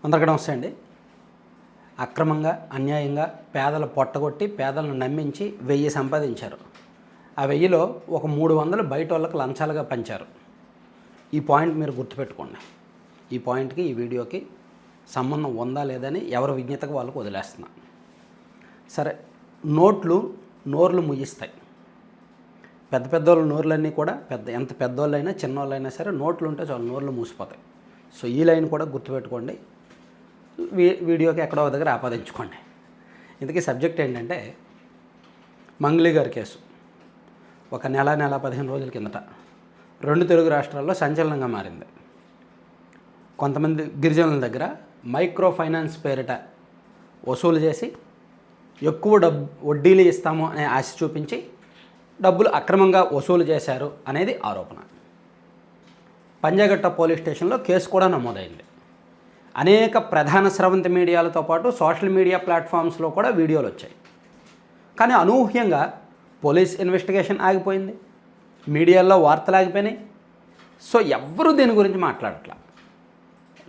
అందరికీ నమస్తే అండి. అక్రమంగా అన్యాయంగా పేదల పొట్టగొట్టి పేదలను నమ్మించి 1000 సంపాదించారు. ఆ 1000లో ఒక 300 బయట వాళ్ళకి లంచాలుగా పంచారు. ఈ పాయింట్ మీరు గుర్తుపెట్టుకోండి. ఈ పాయింట్కి ఈ వీడియోకి సంబంధం ఉందా లేదని ఎవరి విజ్ఞతకు వాళ్ళకు వదిలేస్తున్నా. సరే, నోర్లు ముగిస్తాయి. పెద్ద పెద్దోళ్ళ నోర్లన్నీ కూడా ఎంత పెద్దోళ్ళైనా చిన్నోళ్ళైనా సరే నోట్లు ఉంటే చాలు నోర్లు మూసిపోతాయి. సో ఈ లైన్ కూడా గుర్తుపెట్టుకోండి. వీడియోకి ఎక్కడో దగ్గర ఆపాదించుకోండి. ఇంతకీ సబ్జెక్ట్ ఏంటంటే మంగ్లీ గారి కేసు. ఒక నెల 15 రోజుల కిందట 2 తెలుగు రాష్ట్రాల్లో సంచలనంగా మారింది. కొంతమంది గిరిజనుల దగ్గర మైక్రో ఫైనాన్స్ పేరిట వసూలు చేసి ఎక్కువ వడ్డీలు ఇస్తాము అనే ఆశ చూపించి డబ్బులు అక్రమంగా వసూలు చేశారు అనేది ఆరోపణ. పంజాగుట్ట పోలీస్ స్టేషన్లో కేసు కూడా నమోదైంది. అనేక ప్రధాన స్రవంతి మీడియాలతో పాటు సోషల్ మీడియా ప్లాట్ఫామ్స్లో కూడా వీడియోలు వచ్చాయి. కానీ అనూహ్యంగా పోలీస్ ఇన్వెస్టిగేషన్ ఆగిపోయింది, మీడియాల్లో వార్తలు ఆగిపోయినాయి. సో ఎవ్వరూ దీని గురించి మాట్లాడట్లా.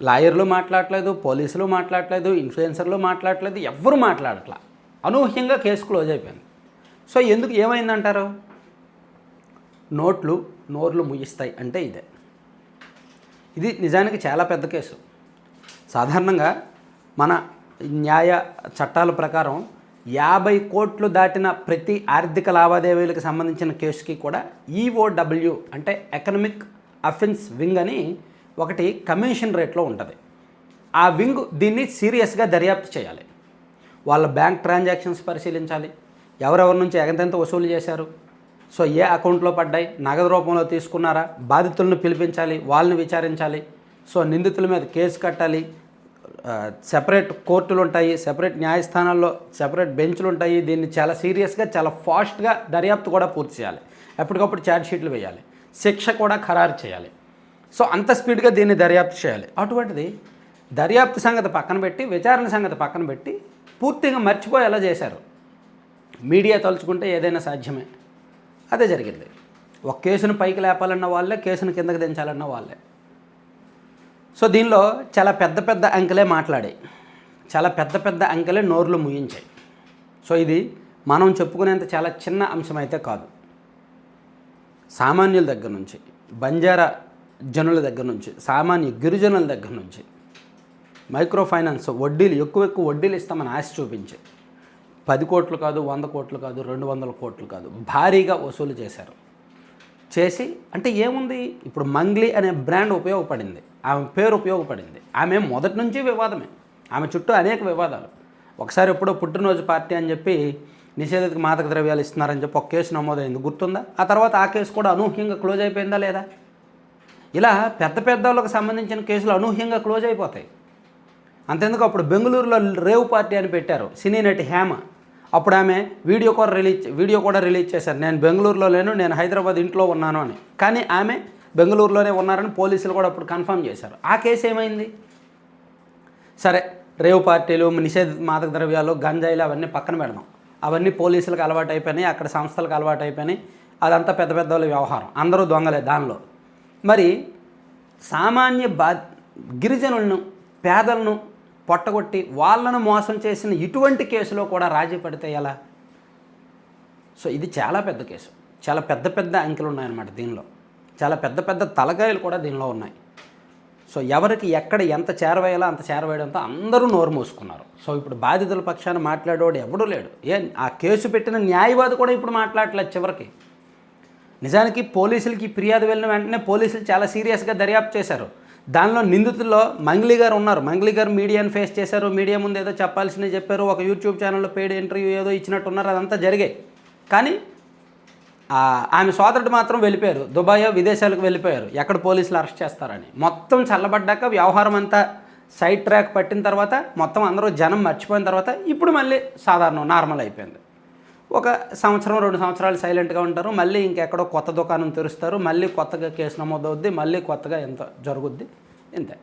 లాయర్లు మాట్లాడట్లేదు, పోలీసులు మాట్లాడట్లేదు, ఇన్ఫ్లుయెన్సర్లు మాట్లాడట్లేదు, ఎవ్వరూ మాట్లాడట్లా. అనూహ్యంగా కేసు క్లోజ్ అయిపోయింది. సో ఎందుకు ఏమైందంటారు? నోర్లు ముగిస్తాయి అంటే ఇదే. ఇది నిజానికి చాలా పెద్ద కేసు. సాధారణంగా మన న్యాయ చట్టాల ప్రకారం 50 కోట్లు దాటిన ప్రతి ఆర్థిక లావాదేవీలకు సంబంధించిన కేసుకి కూడా ఈఓడబ్ల్యూ అంటే ఎకనామిక్ అఫెన్స్ వింగ్ అని ఒకటి కమిషన్ రేట్లో ఉంటుంది. ఆ వింగ్ దీన్ని సీరియస్గా దర్యాప్తు చేయాలి. వాళ్ళ బ్యాంక్ ట్రాన్సాక్షన్స్ పరిశీలించాలి, ఎవరెవరి నుంచి ఎంతెంత వసూలు చేశారు, సో ఏ అకౌంట్లో పడ్డాయి, నగదు రూపంలో తీసుకున్నారా, బాధితులను పిలిపించాలి, వాళ్ళని విచారించాలి, సో నిందితుల మీద కేసు కట్టాలి, సెపరేట్ కోర్టులు ఉంటాయి, సెపరేట్ న్యాయస్థానాల్లో సెపరేట్ బెంచ్లు ఉంటాయి. దీన్ని చాలా సీరియస్గా చాలా ఫాస్ట్గా దర్యాప్తు కూడా పూర్తి చేయాలి. ఎప్పటికప్పుడు ఛార్జ్ షీట్లు వేయాలి, శిక్ష కూడా ఖరారు చేయాలి. సో అంత స్పీడ్గా దీన్ని దర్యాప్తు చేయాలి. అటువంటిది దర్యాప్తు సంగతి పక్కన పెట్టి, విచారణ సంగతి పక్కన పెట్టి పూర్తిగా మర్చిపోయేలా చేశారు. మీడియా తలుచుకుంటే ఏదైనా సాధ్యమే. అదే జరిగింది. ఒక కేసును పైకి లేపాలన్న వాళ్ళే, కేసును కిందకి దించాలన్న వాళ్ళే. సో దీనిలో చాలా పెద్ద అంకెలే మాట్లాడాయి, చాలా పెద్ద అంకెలే నోర్లు ముయించాయి. సో ఇది మనం చెప్పుకునేంత చాలా చిన్న అంశం అయితే కాదు. సామాన్యుల దగ్గర నుంచి, బంజారా జనుల దగ్గర నుంచి, సామాన్య గిరిజనుల దగ్గర నుంచి మైక్రో ఫైనాన్స్ వడ్డీలు ఎక్కువ వడ్డీలు ఇస్తామని ఆశ చూపించి 10 కోట్లు కాదు, 100 కోట్లు కాదు, 200 కోట్లు కాదు, భారీగా వసూలు చేశారు. చేసి అంటే ఏముంది, ఇప్పుడు మంగ్లీ అనే బ్రాండ్ ఉపయోగపడింది, ఆమె పేరు ఉపయోగపడింది. ఆమె మొదటి నుంచి వివాదమే, ఆమె చుట్టూ అనేక వివాదాలు. ఒకసారి ఎప్పుడో పుట్టినరోజు పార్టీ అని చెప్పి నిషేధిత మాదక ద్రవ్యాలు ఇస్తున్నారని చెప్పి ఒక కేసు నమోదైంది, గుర్తుందా? ఆ తర్వాత ఆ కేసు కూడా అనూహ్యంగా క్లోజ్ అయిపోయిందా లేదా? ఇలా పెద్ద వాళ్ళకి సంబంధించిన కేసులు అనూహ్యంగా క్లోజ్ అయిపోతాయి. అంతెందుకు, అప్పుడు బెంగళూరులో రేవ్ పార్టీ అని పెట్టారు సినీ నటి హేమ. అప్పుడు ఆమె వీడియో కూడా రిలీజ్ చేశారు, నేను బెంగళూరులో లేను, నేను హైదరాబాద్ ఇంట్లో ఉన్నాను అని. కానీ ఆమె బెంగళూరులోనే ఉన్నారని పోలీసులు కూడా అప్పుడు కన్ఫర్మ్ చేశారు. ఆ కేసు ఏమైంది? సరే, రేవ్ పార్టీలు, నిషేధిత మాదక ద్రవ్యాలు, గంజాయిలు అవన్నీ పక్కన పెడదాం. అవన్నీ పోలీసులకు అలవాటు అయిపోయినాయి, అక్కడ సంస్థలకు అలవాటు అయిపోయినాయి. అదంతా పెద్దవాళ్ళ వ్యవహారం, అందరూ దొంగలే దానిలో. మరి సామాన్య గిరిజనులను, పేదలను పొట్టగొట్టి వాళ్ళను మోసం చేసిన ఇటువంటి కేసులో కూడా రాజీ పడితే ఎలా? సో ఇది చాలా పెద్ద కేసు, చాలా పెద్ద అంకెలు ఉన్నాయన్నమాట దీనిలో. చాలా పెద్ద తలకాయలు కూడా దీనిలో ఉన్నాయి. సో ఎవరికి ఎక్కడ ఎంత చేరవేయాలో అంత చేరవేయడంతో అందరూ నోరు మూసుకున్నారు. సో ఇప్పుడు బాధితుల పక్షాన మాట్లాడేవాడు ఎవడూ లేడు. ఆ కేసు పెట్టిన న్యాయవాది కూడా ఇప్పుడు మాట్లాడలేదు చివరికి. నిజానికి పోలీసులకి ఫిర్యాదు వెళ్ళిన వెంటనే పోలీసులు చాలా సీరియస్గా దర్యాప్తు చేశారు. దానిలో నిందితుల్లో మంగ్లీ గారు ఉన్నారు. మంగ్లీ గారు మీడియాను ఫేస్ చేశారు, మీడియా ముందు ఏదో చెప్పాల్సినవి చెప్పారు, ఒక యూట్యూబ్ ఛానల్లో పెయిడ్ ఇంటర్వ్యూ ఏదో ఇచ్చినట్టున్నారు, అదంతా జరిగాయి. కానీ ఆమె సోదరుడు మాత్రం వెళ్ళిపోయారు, దుబాయ్ విదేశాలకు వెళ్ళిపోయారు, ఎక్కడ పోలీసులు అరెస్ట్ చేస్తారని. మొత్తం చల్లబడ్డాక వ్యవహారం అంతా సైడ్ ట్రాక్ పట్టిన తర్వాత, మొత్తం అందరూ జనం మర్చిపోయిన తర్వాత ఇప్పుడు మళ్ళీ సాధారణం నార్మల్ అయిపోయింది. ఒక 1-2 సంవత్సరాలు సైలెంట్గా ఉంటారు, మళ్ళీ ఇంకెక్కడో కొత్త దుకాణం తెరుస్తారు, మళ్ళీ కొత్తగా కేసు నమోదవుద్ది, మళ్ళీ కొత్తగా ఎంత జరుగుద్ది, ఇంతే.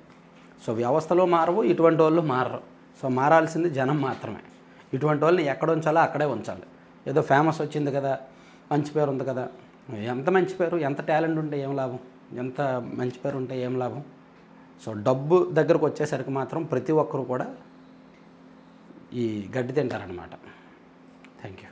సో వ్యవస్థలు మారవు, ఇటువంటి వాళ్ళు మారరు. సో మారాల్సింది జనం మాత్రమే. ఇటువంటి వాళ్ళని ఎక్కడ ఉంచాలో అక్కడే ఉంచాలి. ఏదో ఫేమస్ వచ్చింది కదా, మంచి పేరు ఉంది కదా, ఎంత మంచి పేరు, ఎంత టాలెంట్ ఉంటే ఏం లాభం, ఎంత మంచి పేరు ఉంటే ఏం లాభం? సో డబ్బు దగ్గరకు వచ్చేసరికి మాత్రం ప్రతి ఒక్కరు కూడా ఈ గడ్డి తింటారనమాట. Thank you.